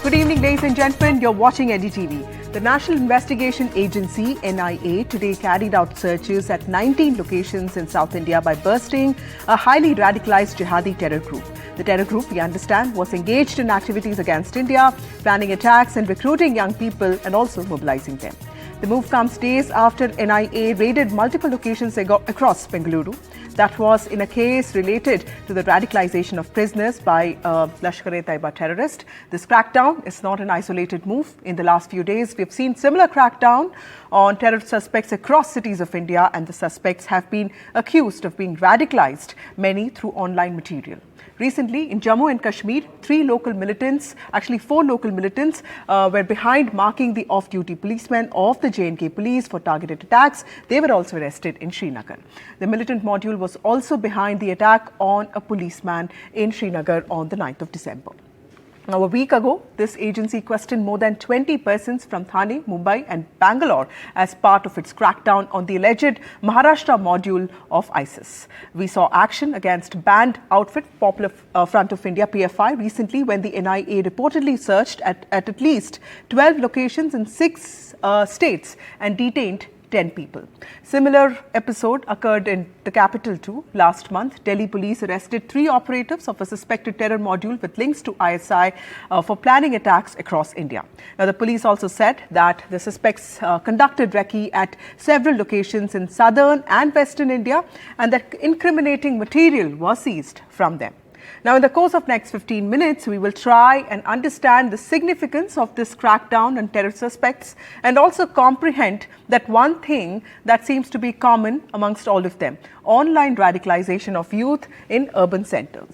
Good evening, ladies and gentlemen. You're watching NDTV. The National Investigation Agency, NIA, today carried out searches at 19 locations in South India by busting a highly radicalized jihadi terror group. The terror group, we understand, was engaged in activities against India, planning attacks and recruiting young people and also mobilizing them. The move comes days after NIA raided multiple locations across Bengaluru. That was in a case related to the radicalization of prisoners by Lashkar-e-Taiba terrorist. This crackdown is not an isolated move. In the last few days, we've seen similar crackdown on terror suspects across cities of India, and the suspects have been accused of being radicalized, many through online material. Recently, in Jammu and Kashmir, four local militants were behind marking the off-duty policemen of the J&K police for targeted attacks. They were also arrested in Srinagar. The militant module was also behind the attack on a policeman in Srinagar on the 9th of December. Now, a week ago, this agency questioned more than 20 persons from Thane, Mumbai and Bangalore as part of its crackdown on the alleged Maharashtra module of ISIS. We saw action against banned outfit Popular Front of India PFI recently when the NIA reportedly searched at least 12 locations in 6 states and detained 10 people. Similar episode occurred in the capital too. Last month, Delhi police arrested 3 operatives of a suspected terror module with links to ISI for planning attacks across India. Now, the police also said that the suspects conducted recce at several locations in southern and western India and that incriminating material was seized from them. Now, in the course of next 15 minutes, we will try and understand the significance of this crackdown on terror suspects and also comprehend that one thing that seems to be common amongst all of them: online radicalization of youth in urban centers.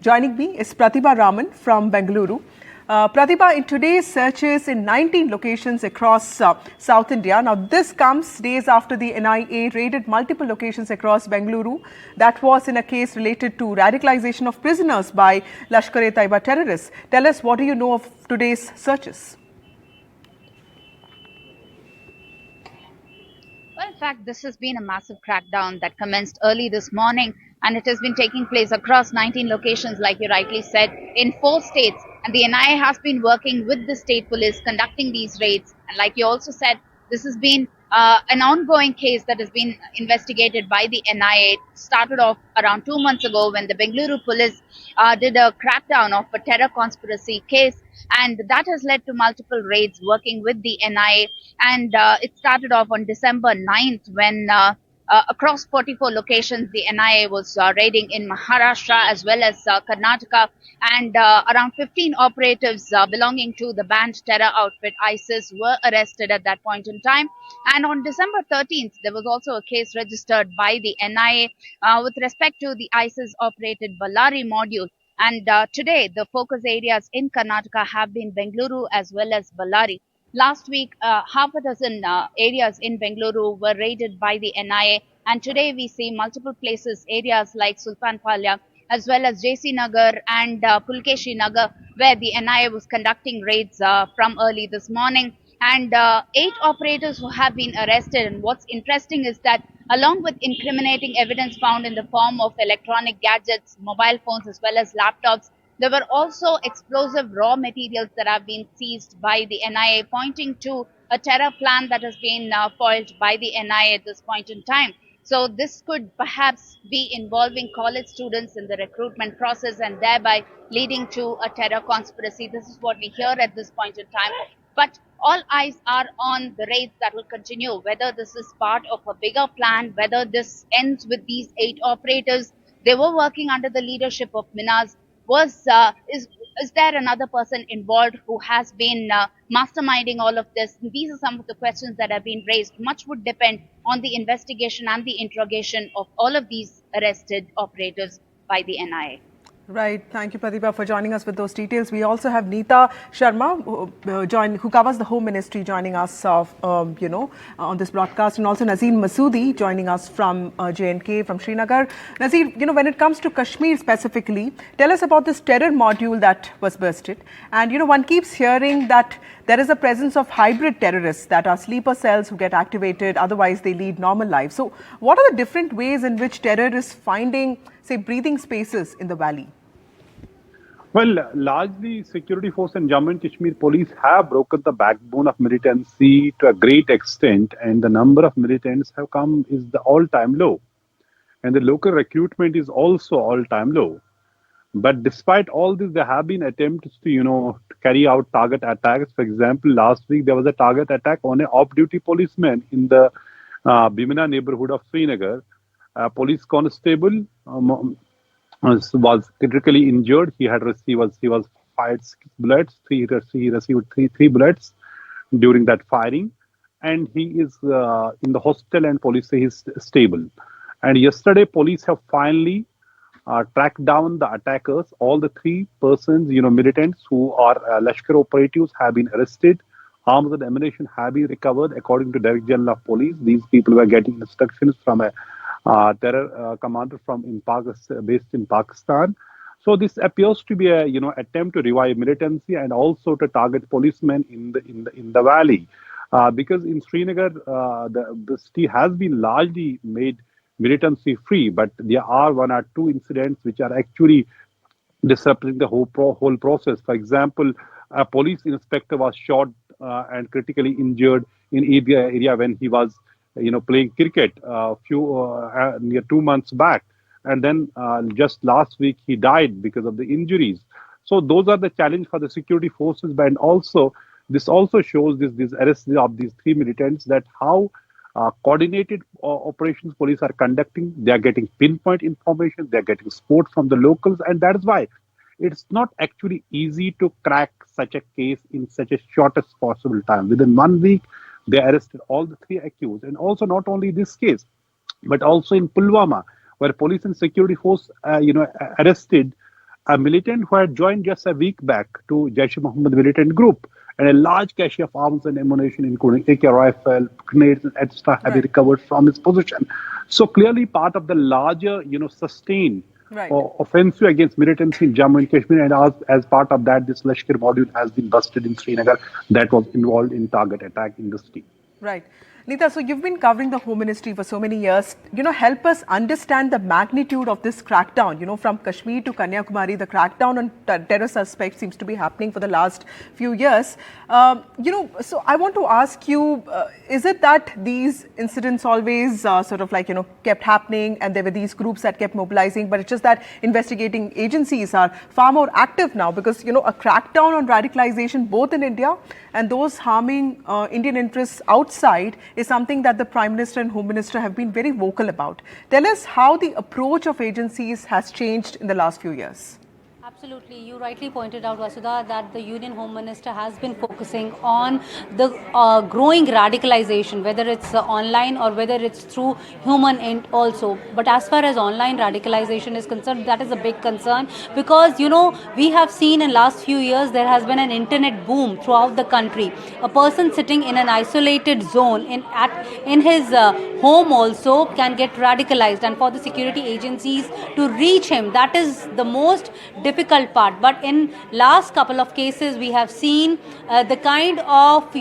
Joining me is Pratibha Raman from Bengaluru. Pratibha, in today's searches in 19 locations across South India, now this comes days after the NIA raided multiple locations across Bengaluru. That was in a case related to radicalization of prisoners by Lashkar-e-Taiba terrorists. Tell us, what do you know of today's searches? Well, in fact, this has been a massive crackdown that commenced early this morning, and it has been taking place across 19 locations, like you rightly said, in 4 states. And the NIA has been working with the state police conducting these raids. And like you also said, this has been an ongoing case that has been investigated by the NIA. It started off around 2 months ago when the Bengaluru police did a crackdown of a terror conspiracy case. And that has led to multiple raids working with the NIA. And it started off on December 9th when across 44 locations, the NIA was raiding in Maharashtra as well as Karnataka, and around 15 operatives belonging to the banned terror outfit ISIS were arrested at that point in time. And on December 13th, there was also a case registered by the NIA with respect to the ISIS-operated Ballari module. And today, the focus areas in Karnataka have been Bengaluru as well as Ballari. Last week, half a dozen areas in Bengaluru were raided by the NIA, and today we see multiple places, areas like Sultanpalya, as well as JC Nagar and Pulkeshi Nagar, where the NIA was conducting raids from early this morning. And 8 operators who have been arrested. And what's interesting is that along with incriminating evidence found in the form of electronic gadgets, mobile phones, as well as laptops, there were also explosive raw materials that have been seized by the NIA, pointing to a terror plan that has been foiled by the NIA at this point in time. So this could perhaps be involving college students in the recruitment process and thereby leading to a terror conspiracy. This is what we hear at this point in time. But all eyes are on the raids that will continue, whether this is part of a bigger plan, whether this ends with these 8 operators. They were working under the leadership of Minaz. Is there another person involved who has been masterminding all of this? And these are some of the questions that have been raised. Much would depend on the investigation and the interrogation of all of these arrested operators by the NIA. Right. Thank you, Pratibha, for joining us with those details. We also have Neeta Sharma, who covers the Home Ministry, joining us, on this broadcast, and also Nazir Masoodi joining us from J&K, from Srinagar. Nazir, when it comes to Kashmir specifically, tell us about this terror module that was bursted. And, one keeps hearing that there is a presence of hybrid terrorists that are sleeper cells who get activated, otherwise they lead normal lives. So what are the different ways in which terror is finding, say, breathing spaces in the valley? Well, largely security force and Jammu and Kashmir police have broken the backbone of militancy to a great extent, and the number of militants have come is the all-time low, and the local recruitment is also all-time low. But despite all this, there have been attempts to, to carry out target attacks. For example, last week there was a target attack on an off-duty policeman in the Bimina neighborhood of Srinagar. A police constable was critically injured. He was fired 6 bullets. He received three bullets during that firing, and he is in the hospital. And police say he's stable. And yesterday, police have finally tracked down the attackers. All the three persons, militants who are Lashkar operatives, have been arrested. Arms and ammunition have been recovered, according to Director General of Police. These people were getting instructions from a terror commander based in Pakistan. So this appears to be a attempt to revive militancy and also to target policemen in the valley, because in Srinagar the city has been largely made militancy free, but there are one or two incidents which are actually disrupting the whole process. For example, a police inspector was shot and critically injured in area when he was, playing cricket near 2 months back, and then just last week he died because of the injuries. So those are the challenge for the security forces, but also this also shows this arrest of these three militants, that how coordinated operations police are conducting. They are getting pinpoint information, they are getting support from the locals, and that is why it's not actually easy to crack such a case in such a shortest possible time. Within 1 week, they arrested all the three accused. And also not only this case, but also in Pulwama, where police and security force, arrested a militant who had joined just a week back to Jaish-e-Mohammed militant group, and a large cache of arms and ammunition, including AK rifle, grenades, and etc., have been recovered from his possession. So clearly, part of the larger, sustained offensive against militancy in Jammu and Kashmir, and as part of that, this Lashkar module has been busted in Srinagar that was involved in target attack in the city. Right. Neeta, so you've been covering the Home Ministry for so many years. Help us understand the magnitude of this crackdown. From Kashmir to Kanyakumari, the crackdown on terror suspects seems to be happening for the last few years. So I want to ask you, is it that these incidents always kept happening and there were these groups that kept mobilizing, but it's just that investigating agencies are far more active now because, a crackdown on radicalization both in India and those harming Indian interests outside is something that the Prime Minister and Home Minister have been very vocal about. Tell us how the approach of agencies has changed in the last few years. Absolutely. You rightly pointed out, Vasudha, that the Union Home Minister has been focusing on the growing radicalization, whether it's online or whether it's through human end also. But as far as online radicalization is concerned, that is a big concern because, we have seen in last few years there has been an internet boom throughout the country. A person sitting in an isolated zone in his home also can get radicalized, and for the security agencies to reach him, that is the most difficult part. But in last couple of cases we have seen the kind of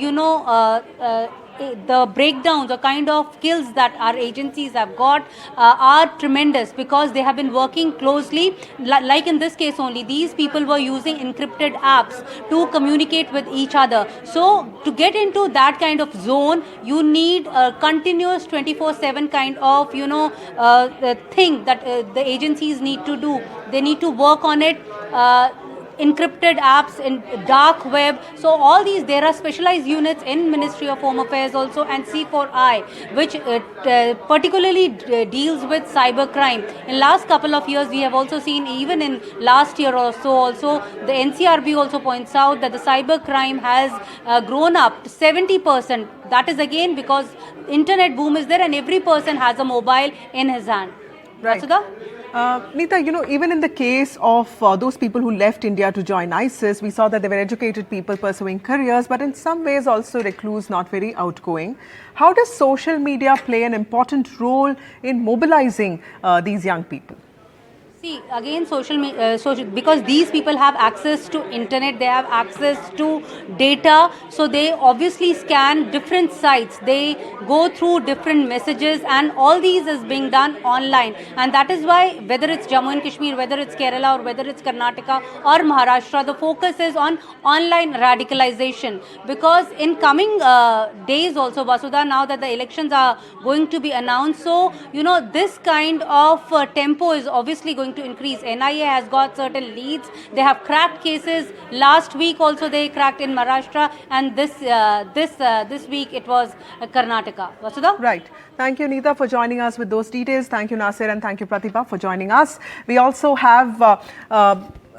the breakdowns or kind of kills that our agencies have got are tremendous because they have been working closely. Like in this case only, these people were using encrypted apps to communicate with each other. So to get into that kind of zone, you need a continuous 24/7 kind of thing that the agencies need to do. They need to work on it. Encrypted apps in dark web. So all these, there are specialized units in Ministry of Home Affairs also and C4I, which particularly deals with cyber crime. In last couple of years, we have also seen, even in last year or so also, the NCRB also points out that the cyber crime has grown up to 70%. That is again because internet boom is there and every person has a mobile in his hand. Right. Neeta, even in the case of those people who left India to join ISIS, we saw that they were educated people pursuing careers, but in some ways also recluse, not very outgoing. How does social media play an important role in mobilizing these young people? See, again, social, because these people have access to internet, they have access to data, so they obviously scan different sites, they go through different messages, and all these is being done online. And that is why, whether it's Jammu and Kashmir, whether it's Kerala, or whether it's Karnataka or Maharashtra, the focus is on online radicalization. Because in coming days also, Vasudha, now that the elections are going to be announced, so this kind of tempo is obviously going to increase. NIA has got certain leads. They have cracked cases. Last week also they cracked in Maharashtra, and this week it was Karnataka. Vasudha? Right. Thank you, Neeta, for joining us with those details. Thank you, Nasir, and thank you, Pratibha, for joining us. We also have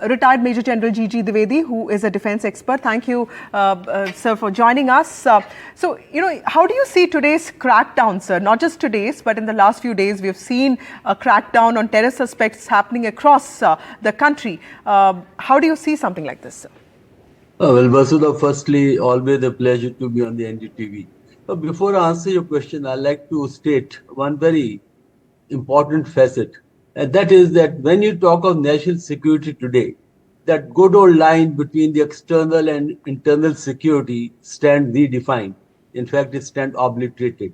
retired Major General GG Dwivedi, who is a defense expert. Thank you, sir, for joining us. So, how do you see today's crackdown, sir? Not just today's, but in the last few days, we have seen a crackdown on terror suspects happening across the country. How do you see something like this, sir? Well, Vasudha, firstly, always a pleasure to be on the NDTV. Before I answer your question, I'd like to state one very important facet, and that is that when you talk of national security today, that good old line between the external and internal security stands redefined. In fact, it stands obliterated.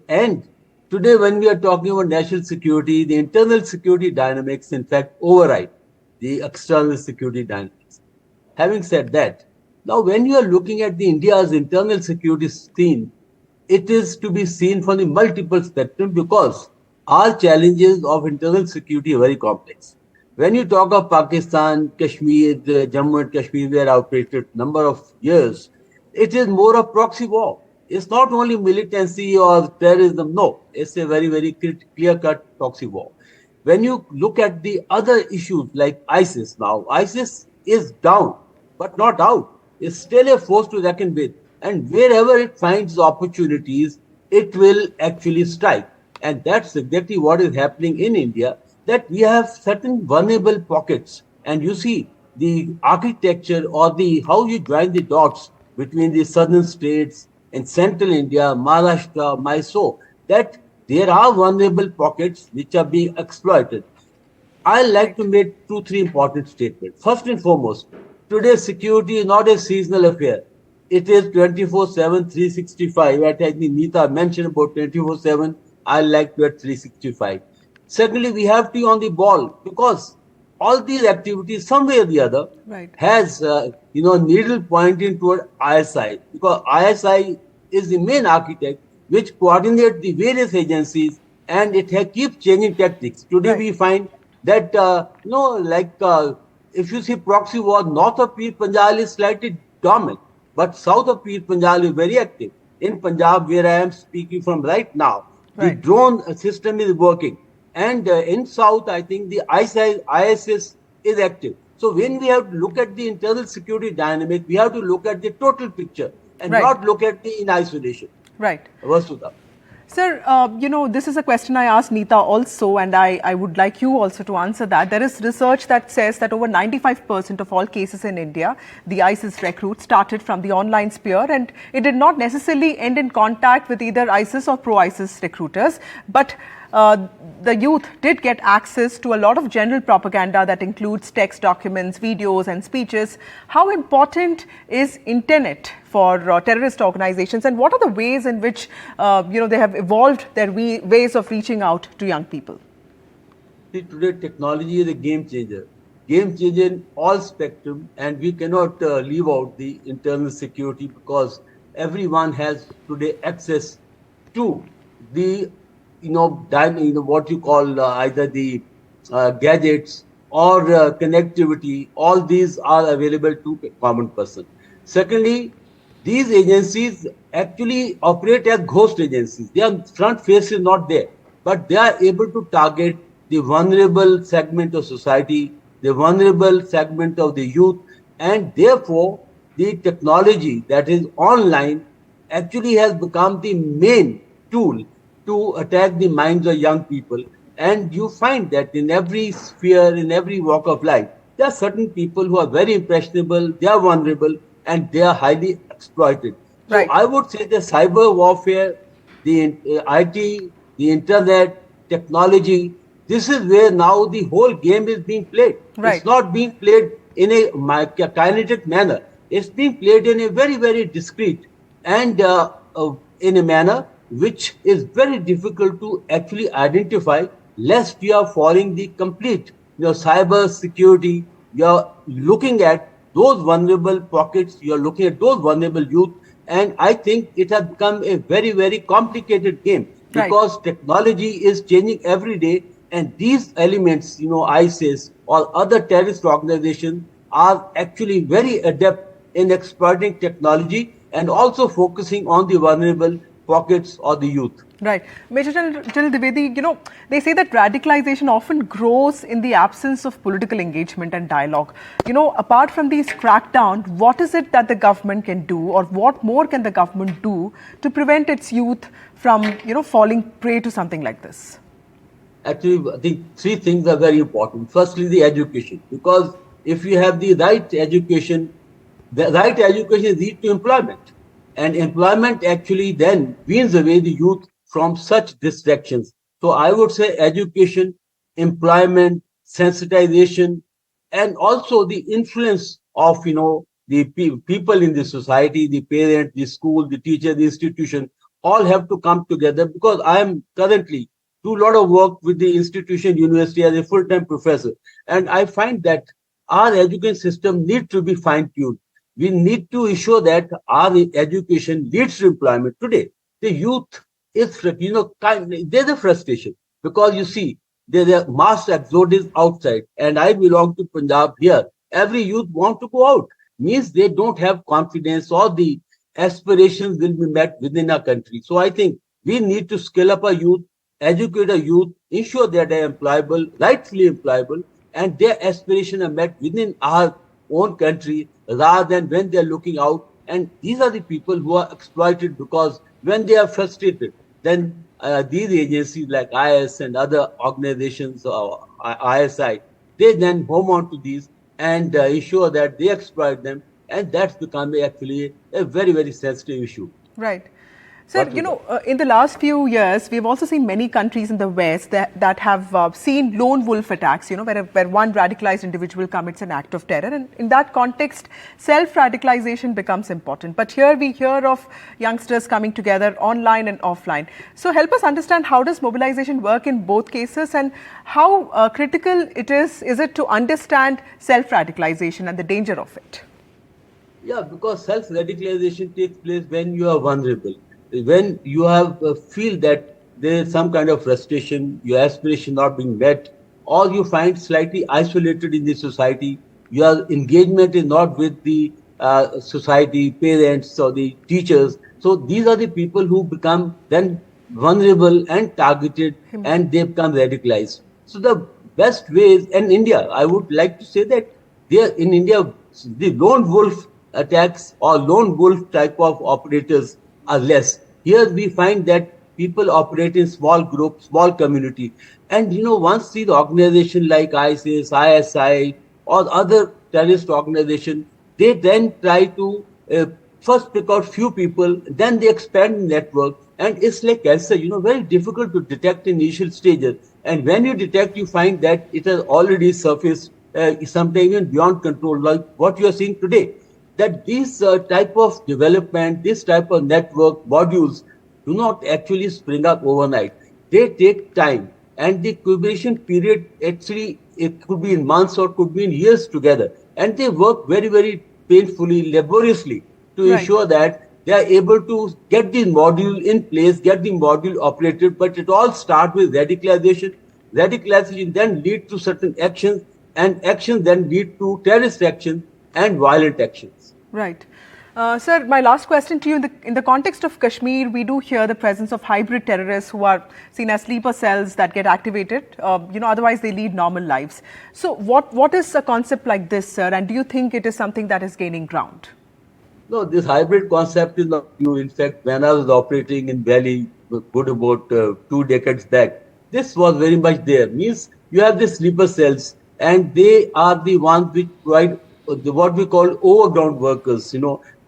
And today, when we are talking about national security, the internal security dynamics, in fact, override the external security dynamics. Having said that, now when you are looking at the India's internal security scene, it is to be seen from the multiple spectrum, because our challenges of internal security are very complex. When you talk of Pakistan, Kashmir, Jammu and Kashmir were operated number of years, it is more a proxy war. It's not only militancy or terrorism, no, it's a very, very clear-cut proxy war. When you look at the other issues like ISIS now, ISIS is down, but not out. It's still a force to reckon with. And wherever it finds opportunities, it will actually strike. And that's exactly what is happening in India, that we have certain vulnerable pockets. And you see the architecture or how you join the dots between the southern states and central India, Maharashtra, Mysore, that there are vulnerable pockets which are being exploited. I like to make 2-3 important statements. First and foremost, today's security is not a seasonal affair. It is 24/7, 365. I think Neeta mentioned about 24/7. I like to at 365. Secondly, we have to be on the ball, because all these activities, some way or the other, has needle pointing toward ISI, because ISI is the main architect which coordinates the various agencies, and it keeps changing tactics. Today we find that if you see proxy war, north of Pir Panjal is slightly dormant, but south of Pir Panjal is very active. In Punjab, where I am speaking from right now, the drone system is working. And in south, I think the ISIS is active. So when we have to look at the internal security dynamic, we have to look at the total picture and not look at it in isolation. Right. Vasudha. Sir, this is a question I asked Neeta also, and I would like you also to answer that. There is research that says that over 95% of all cases in India, the ISIS recruits started from the online sphere, and it did not necessarily end in contact with either ISIS or pro-ISIS recruiters, but the youth did get access to a lot of general propaganda that includes text documents, videos and speeches. How important is internet for terrorist organizations, and what are the ways in which they have evolved their ways of reaching out to young people? See, today technology is a game changer in all spectrum, and we cannot leave out the internal security, because everyone has today access to the what you call either the gadgets or connectivity. All these are available to a common person. Secondly, these agencies actually operate as ghost agencies. Their front face is not there, but they are able to target the vulnerable segment of society, the vulnerable segment of the youth, and therefore the technology that is online actually has become the main tool to attack the minds of young people. And you find that in every sphere, in every walk of life, there are certain people who are very impressionable, they are vulnerable, and they are highly exploited. So I would say the cyber warfare, the IT, the internet, technology, This is where now the whole game is being played. Right. It's not being played in a kinetic manner. It's being played in a very, very discreet and in a manner which is very difficult to actually identify, lest you are following the complete cyber security. You're looking at those vulnerable pockets, you're looking at those vulnerable youth, and I think it has become a very, very complicated game because technology is changing every day, and these elements, ISIS or other terrorist organizations are actually very adept in exploiting technology and also focusing on the vulnerable pockets or the youth. Right. Major General Dwivedi, they say that radicalization often grows in the absence of political engagement and dialogue. Apart from these crackdown, what is it that the government can do, or what more can the government do to prevent its youth from, falling prey to something like this? Actually, I think three things are very important. Firstly, the education, because if you have the right education leads to employment. And employment actually then weans away the youth from such distractions. So I would say education, employment, sensitization, and also the influence of, the people in the society, the parent, the school, the teacher, the institution, all have to come together, because I am currently do a lot of work with the institution university as a full-time professor. And I find that our education system needs to be fine-tuned. We need to ensure that our education leads to employment. Today, the youth is, there's a frustration, because you see, there's a mass exodus outside, and I belong to Punjab here. Every youth want to go out, means they don't have confidence, or the aspirations will be met within our country. So I think we need to scale up our youth, educate our youth, ensure that they are employable, rightfully employable, and their aspirations are met within our own country, rather than when they're looking out. And these are the people who are exploited, because when they are frustrated, then these agencies like IS and other organizations, or ISI, they then home on to these and ensure that they exploit them. And that's becoming actually a very, very sensitive issue. Right. Sir, in the last few years, we've also seen many countries in the West that have seen lone wolf attacks, where one radicalized individual commits an act of terror. And in that context, self-radicalization becomes important. But here we hear of youngsters coming together online and offline. So help us understand, how does mobilization work in both cases, and how critical is it to understand self-radicalization and the danger of it? Yeah, because self-radicalization takes place when you are vulnerable. When you have feel that there is some kind of frustration, your aspiration not being met, or you find slightly isolated in the society, your engagement is not with the society, parents, or the teachers. So these are the people who become then vulnerable and targeted, and they become radicalized. So the best ways, and India, I would like to say that there in India, the lone wolf attacks or lone wolf type of operators are less. Here we find that people operate in small groups, small community. And once these organizations like ISIS, ISI, or other terrorist organizations, they then try to first pick out few people, then they expand the network. And it's like cancer, very difficult to detect in initial stages. And when you detect, you find that it has already surfaced, sometimes even beyond control, like what you are seeing today. That these type of development, this type of network modules do not actually spring up overnight. They take time, and the incubation period actually, it could be in months or could be in years together. And they work very, very painfully, laboriously to ensure that they are able to get the module in place, get the module operated. But it all starts with radicalization. Radicalization then leads to certain actions, and actions then lead to terrorist action and violent actions. Right. Sir, my last question to you, in the context of Kashmir, we do hear the presence of hybrid terrorists who are seen as sleeper cells that get activated. Otherwise they lead normal lives. So what is a concept like this, sir? And do you think it is something that is gaining ground? No, this hybrid concept is not new. In fact, when I was operating in Delhi, good about 2 decades back, this was very much there. Means you have the sleeper cells, and they are the ones which provide what we call overground workers.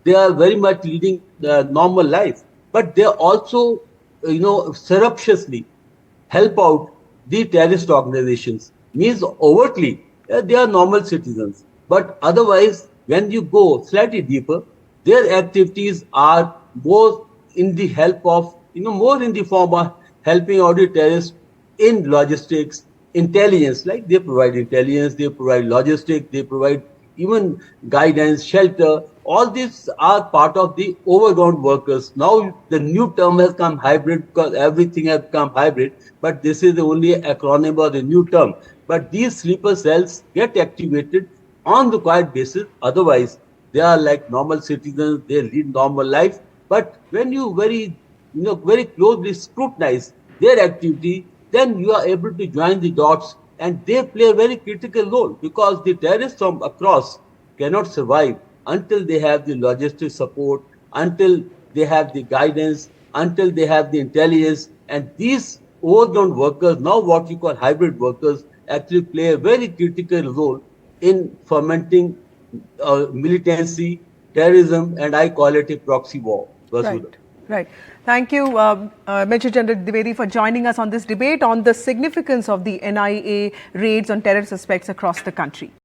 They are very much leading normal life, but they also, surreptitiously help out the terrorist organizations. Means overtly, they are normal citizens. But otherwise, when you go slightly deeper, their activities are more in the help of, more in the form of helping out the terrorists in logistics, intelligence, like they provide intelligence, they provide logistics, they provide even guidance, shelter. All these are part of the overground workers. Now the new term has come hybrid because everything has become hybrid, but this is the only acronym or the new term. But these sleeper cells get activated on the quiet basis. Otherwise, they are like normal citizens, they lead normal life. But when you very closely scrutinize their activity, then you are able to join the dots, and they play a very critical role because the terrorists from across cannot survive until they have the logistic support, until they have the guidance, until they have the intelligence. And these overground workers, now what you call hybrid workers, actually play a very critical role in fomenting militancy, terrorism, and I call it a proxy war. Vasudha. Right, right. Thank you, Major General Dwivedi, for joining us on this debate on the significance of the NIA raids on terror suspects across the country.